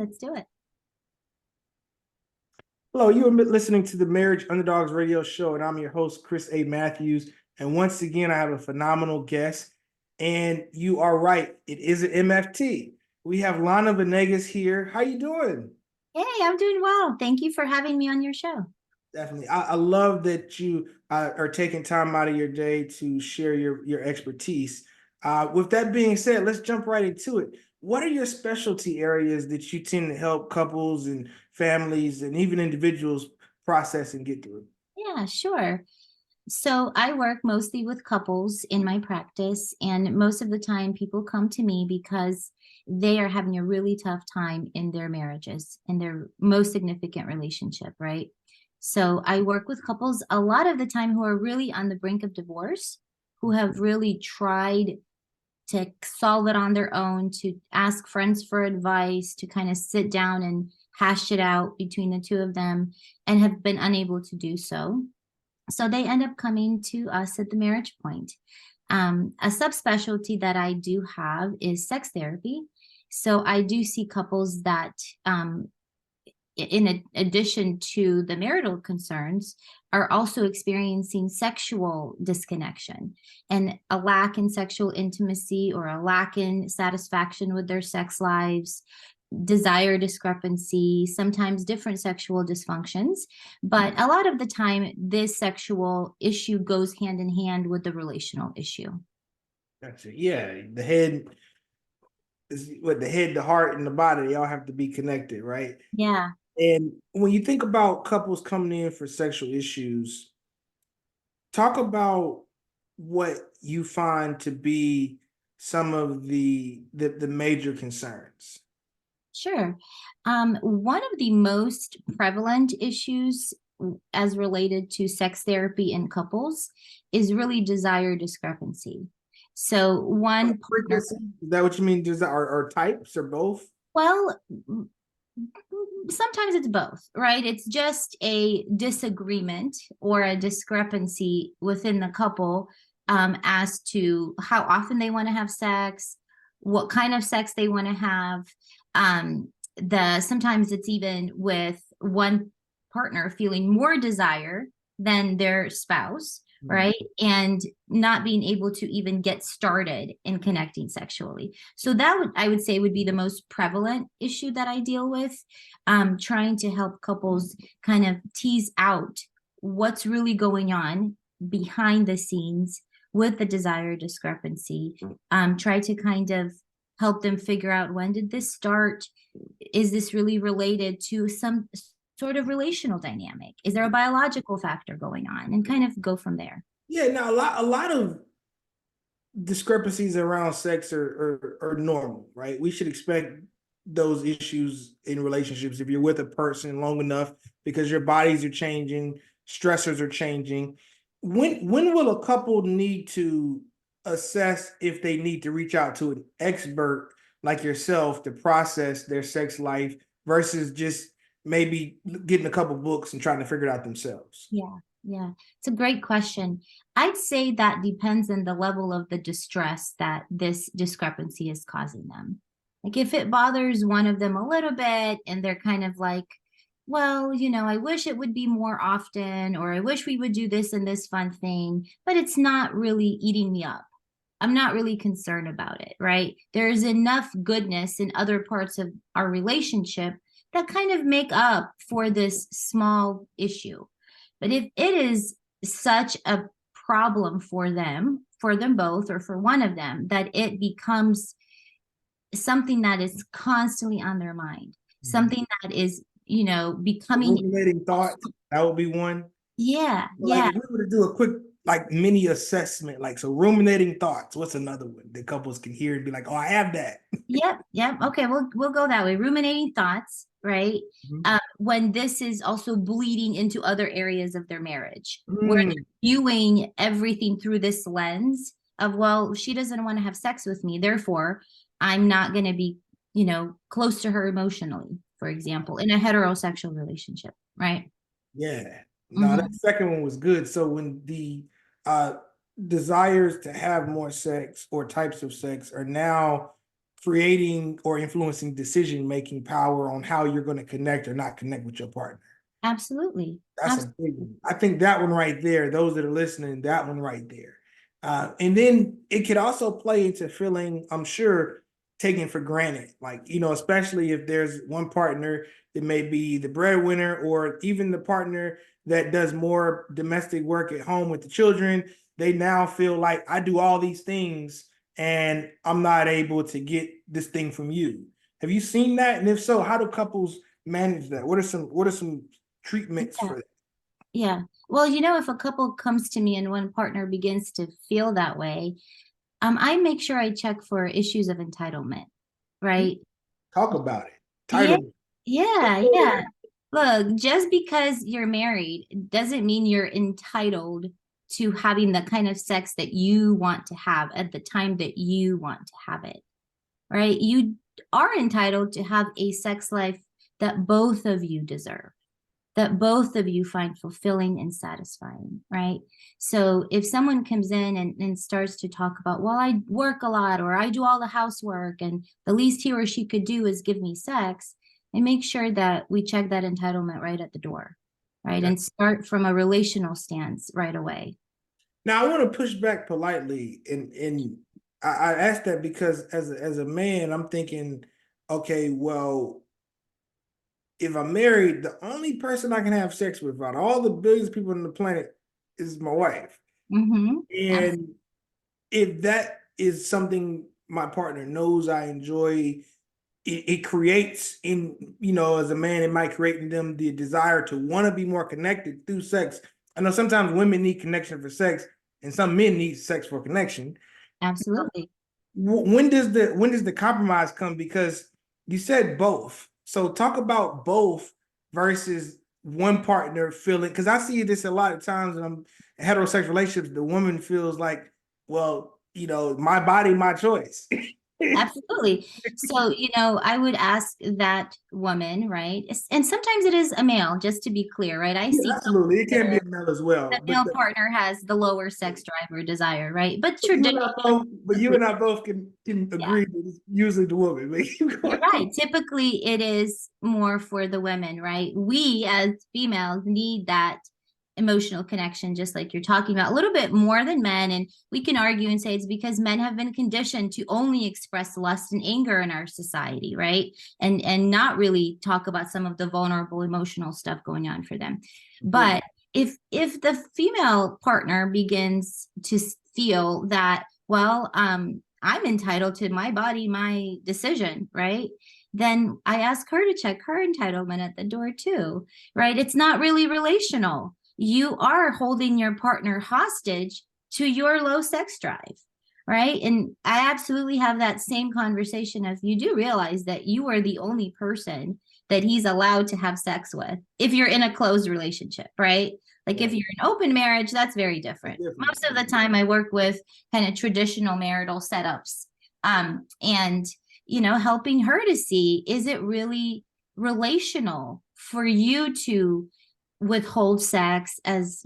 let's do it. Hello, you are listening to the Marriage Underdogs Radio Show, and I'm your host, Chris A. Matthews. And once again, I have a phenomenal guest. And you are right, it is an MFT. We have Lana Banegas here. How you doing? Hey, I'm doing well. Thank you for having me on your show. Definitely. I love that you are taking time out of your day to share your expertise. With that being said, let's jump right into it. What are your specialty areas that you tend to help couples and families and even individuals process and get through? Yeah, sure. So I work mostly with couples in my practice, and most of the time people come to me because they are having a really tough time in their marriages, in their most significant relationship, right? So I work with couples a lot of the time who are really on the brink of divorce, who have really tried to solve it on their own, to ask friends for advice, to kind of sit down and hash it out between the two of them, and have been unable to do so. So they end up coming to us at the marriage point. A subspecialty that I do have is sex therapy. So I do see couples that, in addition to the marital concerns, are also experiencing sexual disconnection and a lack in sexual intimacy or a lack in satisfaction with their sex lives, desire discrepancy, sometimes different sexual dysfunctions. But a lot of the time, this sexual issue goes hand in hand with the relational issue. Gotcha. Yeah, the head is what the head, the heart, and the body, they all have to be connected, right? Yeah. And when you think about couples coming in for sexual issues, talk about what you find to be some of the major concerns. Sure. One of the most prevalent issues as related to sex therapy in couples is really desire discrepancy. So one partner, Is that what you mean? Or types or both? well, sometimes it's both, right? It's just a disagreement or a discrepancy within the couple as to how often they want to have sex, what kind of sex they want to have. Sometimes it's even with one partner feeling more desire than their spouse, right? And not being able to even get started in connecting sexually. So I would say would be the most prevalent issue that I deal with, trying to help couples kind of tease out what's really going on behind the scenes with the desire discrepancy. Try to kind of help them figure out, when did this start? Is this really related to some sort of relational dynamic? Is there a biological factor going on? And kind of go from there. Yeah, now a lot of discrepancies around sex are normal, right? We should expect those issues in relationships if you're with a person long enough, because your bodies are changing, stressors are changing. When will a couple need to assess if they need to reach out to an expert like yourself to process their sex life versus just maybe getting a couple books and trying to figure it out themselves? Yeah, it's a great question. I'd say that depends on the level of the distress that this discrepancy is causing them. Like if it bothers one of them a little bit and they're kind of like, well, I wish it would be more often, or I wish we would do this and this fun thing, but it's not really eating me up. I'm not really concerned about it, right? There's enough goodness in other parts of our relationship that kind of make up for this small issue. But if it is such a problem for them both, or for one of them, that it becomes something that is constantly on their mind, something that is, becoming ruminating thoughts, that would be one. Yeah. If we were to do a quick mini assessment, so ruminating thoughts, what's another one that couples can hear and be like, oh, I have that? Yep. Okay, we'll go that way. Ruminating thoughts, right? When this is also bleeding into other areas of their marriage, where they're viewing everything through this lens of, well, she doesn't want to have sex with me, therefore I'm not going to be, close to her emotionally, for example, in a heterosexual relationship, right? Yeah. No, that second one was good. So when the desires to have more sex or types of sex are now creating or influencing decision-making power on how you're going to connect or not connect with your partner. Absolutely. That's a big one. I think that one right there, those that are listening, that one right there. And then it could also play into feeling, I'm sure, taken for granted. Like, especially if there's one partner that may be the breadwinner, or even the partner that does more domestic work at home with the children. They now feel like, I do all these things and I'm not able to get this thing from you. Have you seen that? And if so, how do couples manage that? What are some treatments for that? Yeah. Well, if a couple comes to me and one partner begins to feel that way, I make sure I check for issues of entitlement, right? Talk about it. Yeah, Title. yeah. Look, just because you're married doesn't mean you're entitled to having the kind of sex that you want to have at the time that you want to have it, right? You are entitled to have a sex life that both of you deserve, that both of you find fulfilling and satisfying, right? So if someone comes in and starts to talk about, well, I work a lot, or I do all the housework, and the least he or she could do is give me sex, and make sure that we check that entitlement right at the door, right? And start from a relational stance right away. Now, I want to push back politely, and I asked that because as a man, I'm thinking, okay, well, if I'm married, the only person I can have sex with out of all the billions of people on the planet is my wife. Mm-hmm. And if that is something my partner knows I enjoy, it creates as a man, it might create in them the desire to want to be more connected through sex. I know sometimes women need connection for sex, and some men need sex for connection. Absolutely. When does the compromise come? Because you said both. So talk about both versus one partner feeling, because I see this a lot of times when I'm in heterosexual relationships. The woman feels like, well, my body, my choice. Absolutely. So, I would ask that woman, right? And sometimes it is a male, just to be clear, right? I see Absolutely, it can be a male as well. the male partner has the lower sex drive or desire, right? But you and I both can agree that it's usually the woman. You're right. Typically, it is more for the women, right? We as females need that emotional connection, just like you're talking about, a little bit more than men. And we can argue and say it's because men have been conditioned to only express lust and anger in our society, right? And not really talk about some of the vulnerable emotional stuff going on for them. But if the female partner begins to feel that, well, I'm entitled to my body, my decision, right? Then I ask her to check her entitlement at the door too, right? It's not really relational. You are holding your partner hostage to your low sex drive, right? And I absolutely have that same conversation if you do realize that you are the only person that he's allowed to have sex with if you're in a closed relationship, right? Like if you're in open marriage, that's very different. Most of the time I work with kind of traditional marital setups, and helping her to see, is it really relational for you to withhold sex, as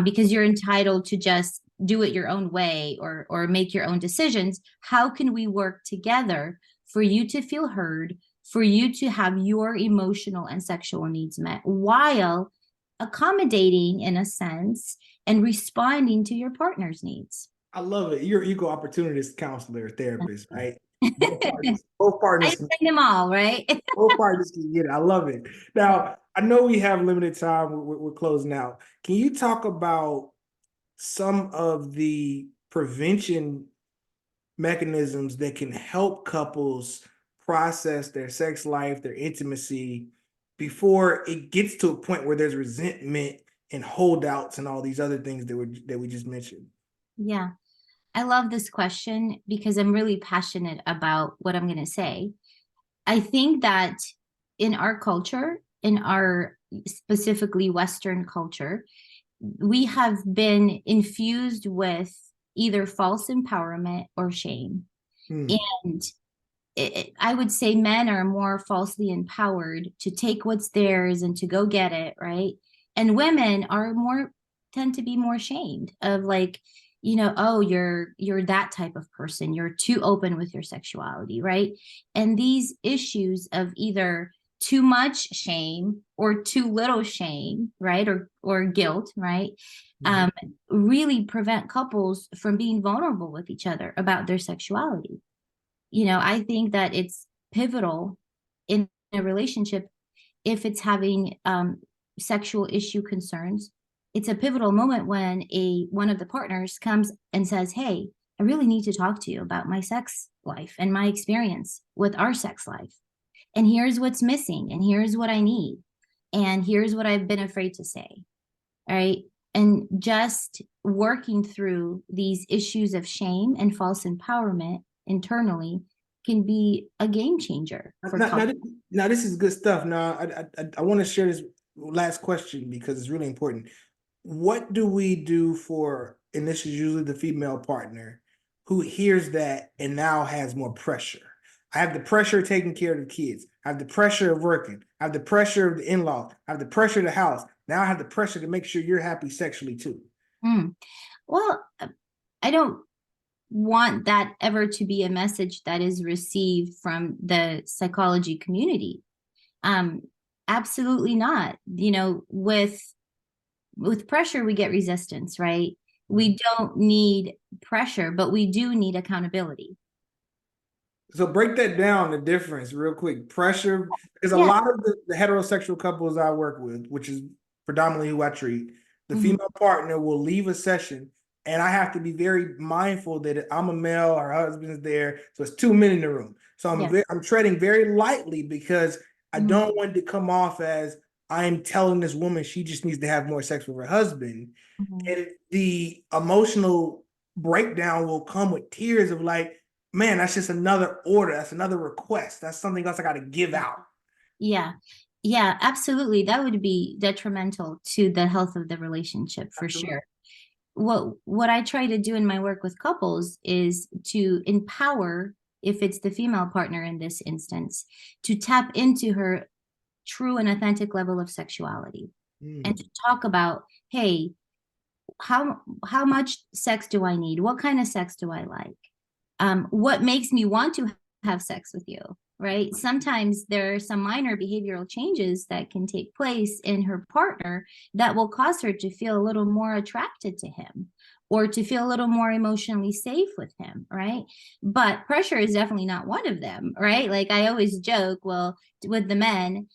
because you're entitled to just do it your own way or make your own decisions? How can we work together for you to feel heard, for you to have your emotional and sexual needs met, while accommodating in a sense and responding to your partner's needs? I love it. You're equal opportunist counselor, therapist, right? Both partners I send them all, right? both partners can get it. I love it. Now, I know we have limited time. We're closing out. Can you talk about some of the prevention mechanisms that can help couples process their sex life, their intimacy, before it gets to a point where there's resentment and holdouts and all these other things that we just mentioned? Yeah. I love this question because I'm really passionate about what I'm going to say. I think that in our culture, in our specifically Western culture, we have been infused with either false empowerment or shame. And I would say men are more falsely empowered to take what's theirs and to go get it, right? And women are tend to be more shamed of, like, oh, you're that type of person, you're too open with your sexuality, right? And these issues of either too much shame or too little shame, right? Or guilt, right? Mhm. Really prevent couples from being vulnerable with each other about their sexuality. I think that it's pivotal in a relationship if it's having sexual issue concerns. It's a pivotal moment when one of the partners comes and says, "Hey, I really need to talk to you about my sex life and my experience with our sex life. And here's what's missing, and here's what I need, and here's what I've been afraid to say." All right. And just working through these issues of shame and false empowerment internally can be a game changer for Now, now, couples. this- now this is good stuff. Now, I want to share this last question because it's really important. What do we do for, and this is usually the female partner, who hears that and now has more pressure? I have the pressure of taking care of the kids. I have the pressure of working. I have the pressure of the in-law. I have the pressure of the house. Now I have the pressure to make sure you're happy sexually too. Mm. Well, I don't want that ever to be a message that is received from the psychology community. Um, Absolutely not. With pressure, we get resistance, right? We don't need pressure, but we do need accountability. So break that down, the difference real quick. Pressure, because a Yeah. lot of the heterosexual couples I work with, which is predominantly who I treat, the Mhm. female partner will leave a session and I have to be very mindful that I'm a male, her husband is there. So it's 2 men in the room. So Yeah. I'm treading very lightly because I Mhm. don't want it to come off as I'm telling this woman she just needs to have more sex with her husband. Mhm. And the emotional breakdown will come with tears of like, man, that's just another order. That's another request. That's something else I got to give out. Yeah. Yeah, absolutely. That would be detrimental to the health of the relationship for Absolutely. sure. What I try to do in my work with couples is to empower, if it's the female partner in this instance, to tap into her true and authentic level of sexuality and to Mm. talk about, hey, how much sex do I need? What kind of sex do I like? What makes me want to have sex with you, right? Sometimes there are some minor behavioral changes that can take place in her partner that will cause her to feel a little more attracted to him or to feel a little more emotionally safe with him, right? But pressure is definitely not one of them, right? Like I always joke, well, with the men,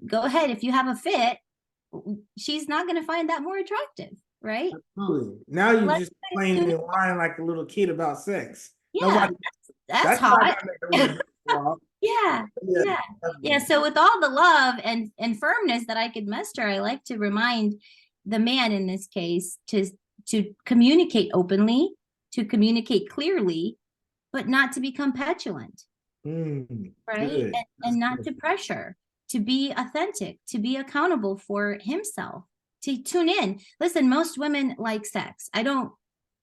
go ahead, if you have a fit, she's not going to find that more attractive, right? Absolutely. Now you're Let's just playing tune and whining like a little kid about sex. Yeah, Nobody, that's that's not hot. gonna make a woman well. Yeah, Yeah, yeah, yeah. definitely. So with all the love and firmness that I could muster, I like to remind the man in this case to communicate openly, to communicate clearly, but not to become petulant, right? Good. And That's not good. to pressure, to be authentic, to be accountable for himself, to tune in. Listen, most women like sex. I don't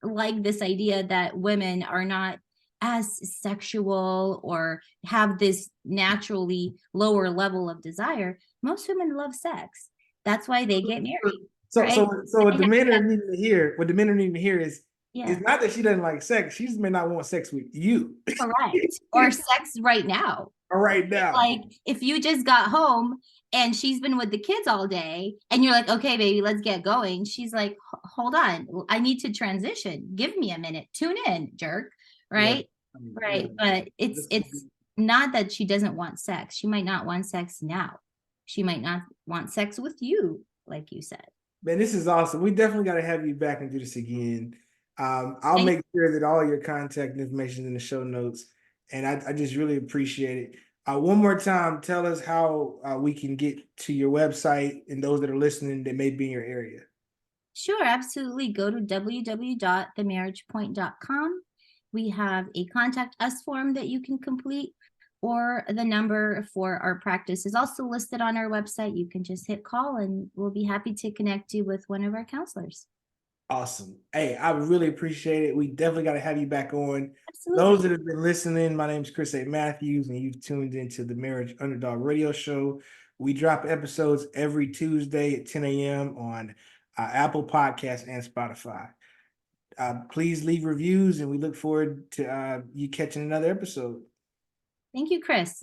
like this idea that women are not as sexual or have this naturally lower level of desire. Most women love sex. That's why they get married, So, right? what They the have men are that- needing to hear, what the men are needing to hear is, it's yeah. not that she doesn't like sex. She just may not want sex with you. Correct. Or sex right now. All right now. Like if you just got home and she's been with the kids all day and you're like, okay, baby, let's get going. She's like, hold on, I need to transition. Give me a minute. Tune in, jerk. Yeah. Right. Yeah. Right. But it's not that she doesn't want sex. She might not want sex now. She might not want sex with you, like you said. Man, this is awesome. We definitely got to have you back and do this again. I'll Thank make sure that all your contact information is in the show notes, and I just really appreciate it. One more time, tell us how we can get to your website and those that are listening that may be in your area. Sure, absolutely. Go to www.themarriagepoint.com. We have a contact us form that you can complete, or the number for our practice is also listed on our website. You can just hit call and we'll be happy to connect you with one of our counselors. Awesome. Hey, I really appreciate it. We definitely got to have you back on. Those Absolutely. that have been listening, my name is Chris A. Matthews, and you've tuned into the Marriage Underdog Radio Show. We drop episodes every Tuesday at 10 a.m. on Apple Podcasts and Spotify. Please leave reviews, and we look forward to you catching another episode. Thank you, Chris.